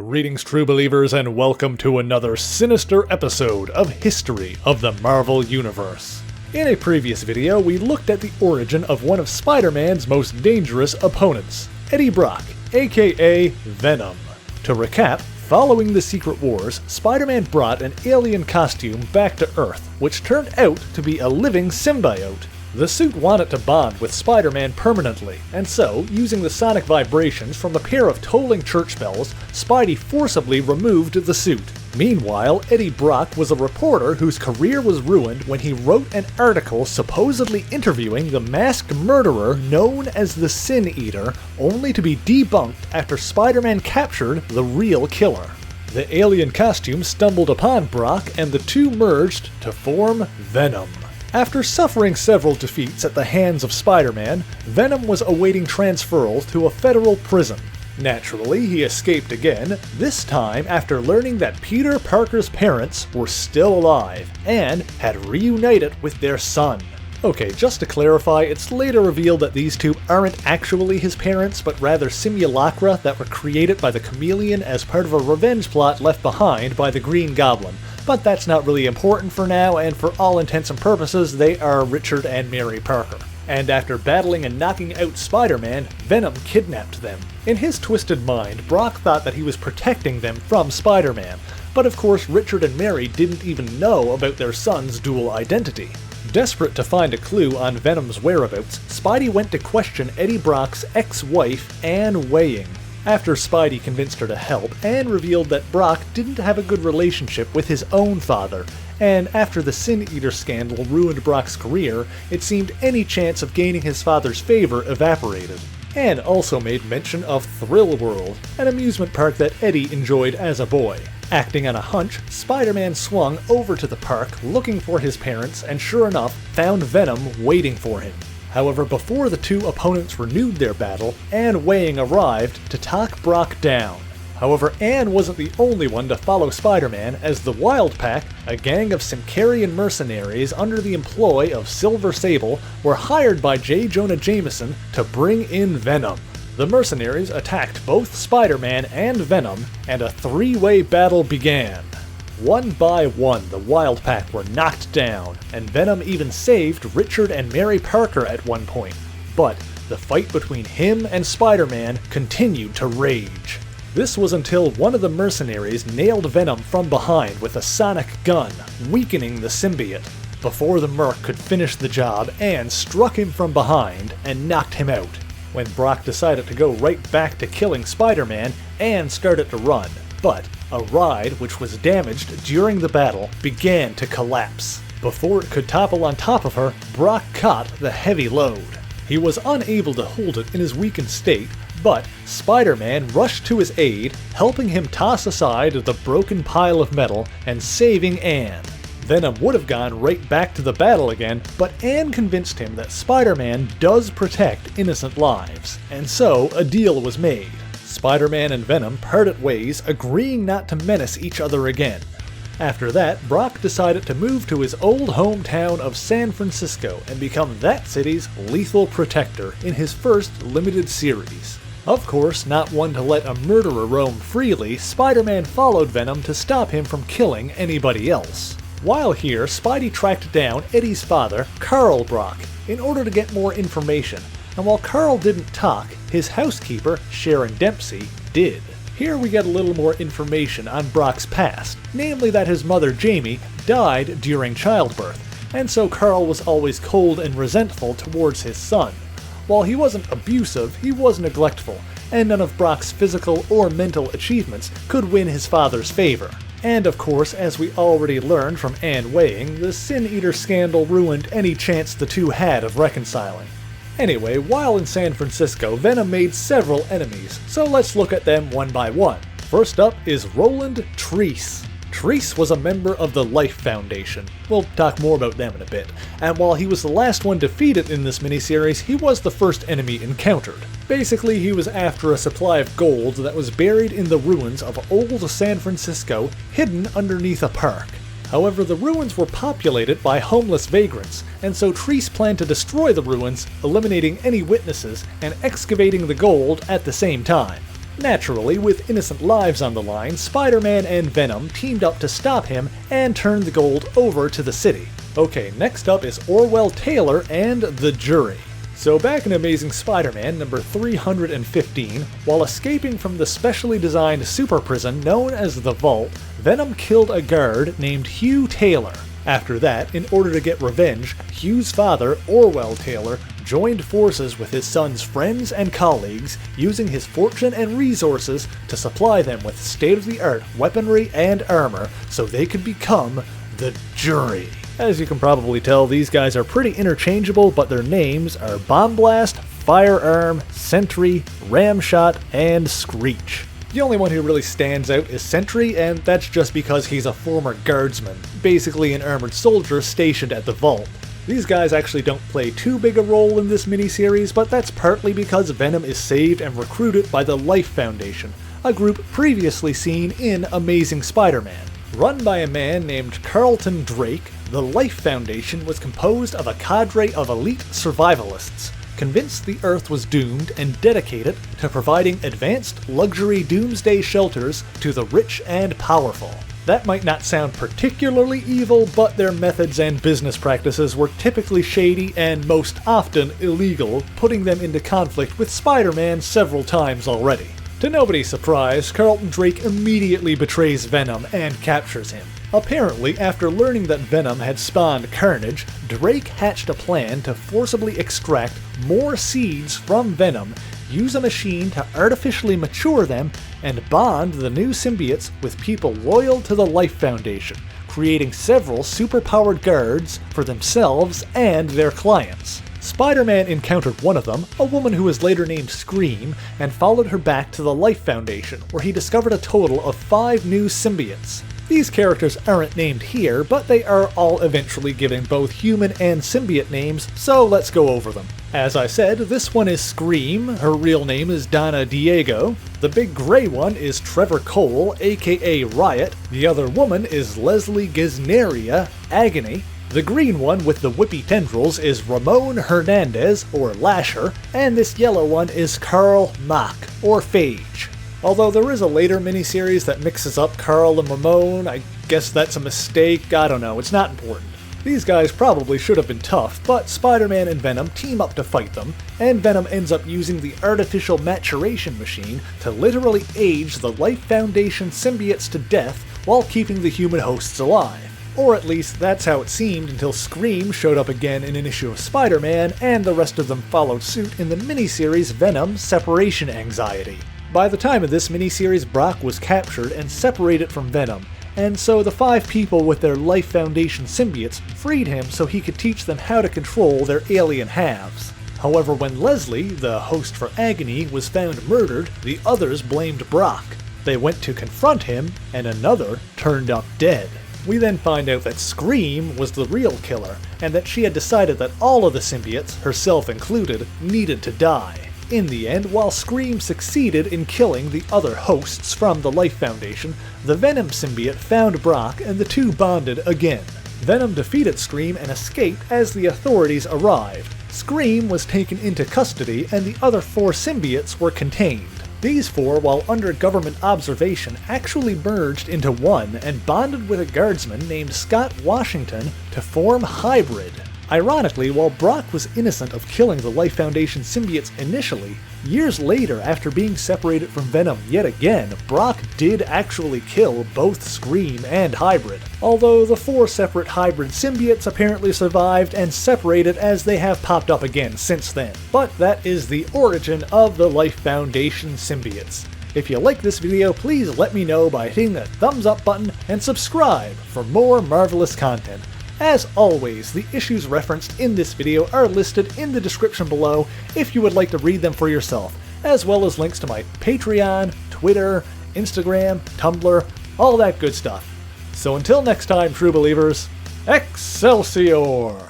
Greetings, true believers, and welcome to another sinister episode of History of the Marvel Universe. In a previous video, we looked at the origin of one of Spider-Man's most dangerous opponents, Eddie Brock, aka Venom. To recap, following the Secret Wars, Spider-Man brought an alien costume back to Earth, which turned out to be a living symbiote. The suit wanted to bond with Spider-Man permanently, and so, using the sonic vibrations from a pair of tolling church bells, Spidey forcibly removed the suit. Meanwhile, Eddie Brock was a reporter whose career was ruined when he wrote an article supposedly interviewing the masked murderer known as the Sin Eater, only to be debunked after Spider-Man captured the real killer. The alien costume stumbled upon Brock, and the two merged to form Venom. After suffering several defeats at the hands of Spider-Man, Venom was awaiting transferal to a federal prison. Naturally, he escaped again, this time after learning that Peter Parker's parents were still alive, and had reunited with their son. Okay, just to clarify, it's later revealed that these two aren't actually his parents, but rather simulacra that were created by the Chameleon as part of a revenge plot left behind by the Green Goblin. But that's not really important for now, and for all intents and purposes, they are Richard and Mary Parker. And after battling and knocking out Spider-Man, Venom kidnapped them. In his twisted mind, Brock thought that he was protecting them from Spider-Man, but of course Richard and Mary didn't even know about their son's dual identity. Desperate to find a clue on Venom's whereabouts, Spidey went to question Eddie Brock's ex-wife, Anne Weying. After Spidey convinced her to help, Anne revealed that Brock didn't have a good relationship with his own father, and after the Sin Eater scandal ruined Brock's career, it seemed any chance of gaining his father's favor evaporated. Anne also made mention of Thrill World, an amusement park that Eddie enjoyed as a boy. Acting on a hunch, Spider-Man swung over to the park looking for his parents, and sure enough, found Venom waiting for him. However, before the two opponents renewed their battle, Anne Weying arrived to talk Brock down. However, Anne wasn't the only one to follow Spider-Man, as the Wild Pack, a gang of Simkarian mercenaries under the employ of Silver Sable, were hired by J. Jonah Jameson to bring in Venom. The mercenaries attacked both Spider-Man and Venom, and a three-way battle began. One by one, the Wild Pack were knocked down, and Venom even saved Richard and Mary Parker at one point. But the fight between him and Spider-Man continued to rage. This was until one of the mercenaries nailed Venom from behind with a sonic gun, weakening the symbiote. Before the merc could finish the job, Anne struck him from behind and knocked him out. When Brock decided to go right back to killing Spider-Man, Anne started to run, but a ride, which was damaged during the battle, began to collapse. Before it could topple on top of her, Brock caught the heavy load. He was unable to hold it in his weakened state, but Spider-Man rushed to his aid, helping him toss aside the broken pile of metal and saving Anne. Venom would have gone right back to the battle again, but Anne convinced him that Spider-Man does protect innocent lives, and so a deal was made. Spider-Man and Venom parted ways, agreeing not to menace each other again. After that, Brock decided to move to his old hometown of San Francisco and become that city's lethal protector in his first limited series. Of course, not one to let a murderer roam freely, Spider-Man followed Venom to stop him from killing anybody else. While here, Spidey tracked down Eddie's father, Carl Brock, in order to get more information, and while Carl didn't talk, his housekeeper, Sharon Dempsey, did. Here we get a little more information on Brock's past, namely that his mother, Jamie, died during childbirth, and so Carl was always cold and resentful towards his son. While he wasn't abusive, he was neglectful, and none of Brock's physical or mental achievements could win his father's favor. And of course, as we already learned from Anne Weying, the Sin Eater scandal ruined any chance the two had of reconciling. Anyway, while in San Francisco, Venom made several enemies, so let's look at them one by one. First up is Roland Treece. Treece was a member of the Life Foundation. We'll talk more about them in a bit. And while he was the last one defeated in this miniseries, he was the first enemy encountered. Basically, he was after a supply of gold that was buried in the ruins of old San Francisco, hidden underneath a park. However, the ruins were populated by homeless vagrants, and so Treece planned to destroy the ruins, eliminating any witnesses, and excavating the gold at the same time. Naturally, with innocent lives on the line, Spider-Man and Venom teamed up to stop him and turn the gold over to the city. Okay, next up is Orwell Taylor and the jury. So back in Amazing Spider-Man number 315, while escaping from the specially designed super prison known as the Vault, Venom killed a guard named Hugh Taylor. After that, in order to get revenge, Hugh's father, Orwell Taylor, joined forces with his son's friends and colleagues, using his fortune and resources to supply them with state-of-the-art weaponry and armor so they could become the Jury. As you can probably tell, these guys are pretty interchangeable, but their names are Bomb Blast, Firearm, Sentry, Ramshot, and Screech. The only one who really stands out is Sentry, and that's just because he's a former guardsman, basically an armored soldier stationed at the Vault. These guys actually don't play too big a role in this miniseries, but that's partly because Venom is saved and recruited by the Life Foundation, a group previously seen in Amazing Spider-Man. Run by a man named Carlton Drake, the Life Foundation was composed of a cadre of elite survivalists, convinced the Earth was doomed and dedicated to providing advanced luxury doomsday shelters to the rich and powerful. That might not sound particularly evil, but their methods and business practices were typically shady and most often illegal, putting them into conflict with Spider-Man several times already. To nobody's surprise, Carlton Drake immediately betrays Venom and captures him. Apparently, after learning that Venom had spawned Carnage, Drake hatched a plan to forcibly extract more seeds from Venom, use a machine to artificially mature them, and bond the new symbiotes with people loyal to the Life Foundation, creating several superpowered guards for themselves and their clients. Spider-Man encountered one of them, a woman who was later named Scream, and followed her back to the Life Foundation, where he discovered a total of 5 new symbiotes. These characters aren't named here, but they are all eventually given both human and symbiote names, so let's go over them. As I said, this one is Scream, her real name is Donna Diego. The big gray one is Trevor Cole, aka Riot. The other woman is Leslie Gisneria, Agony. The green one with the whippy tendrils is Ramon Hernandez, or Lasher, and this yellow one is Carl Mack, or Phage. Although there is a later miniseries that mixes up Carl and Ramon, I guess that's a mistake, I don't know, it's not important. These guys probably should have been tough, but Spider-Man and Venom team up to fight them, and Venom ends up using the artificial maturation machine to literally age the Life Foundation symbiotes to death while keeping the human hosts alive. Or at least that's how it seemed until Scream showed up again in an issue of Spider-Man, and the rest of them followed suit in the miniseries Venom: Separation Anxiety. By the time of this miniseries, Brock was captured and separated from Venom, and so the 5 people with their Life Foundation symbiotes freed him so he could teach them how to control their alien halves. However, when Leslie, the host for Agony, was found murdered, the others blamed Brock. They went to confront him, and another turned up dead. We then find out that Scream was the real killer, and that she had decided that all of the symbiotes, herself included, needed to die. In the end, while Scream succeeded in killing the other hosts from the Life Foundation, the Venom symbiote found Brock and the two bonded again. Venom defeated Scream and escaped as the authorities arrived. Scream was taken into custody and the other 4 symbiotes were contained. These 4, while under government observation, actually merged into one and bonded with a guardsman named Scott Washington to form Hybrid. Ironically, while Brock was innocent of killing the Life Foundation symbiotes initially, years later after being separated from Venom yet again, Brock did actually kill both Scream and Hybrid. Although the 4 separate Hybrid symbiotes apparently survived and separated as they have popped up again since then. But that is the origin of the Life Foundation symbiotes. If you like this video, please let me know by hitting the thumbs up button and subscribe for more marvelous content. As always, the issues referenced in this video are listed in the description below if you would like to read them for yourself, as well as links to my Patreon, Twitter, Instagram, Tumblr, all that good stuff. So until next time, true believers, Excelsior!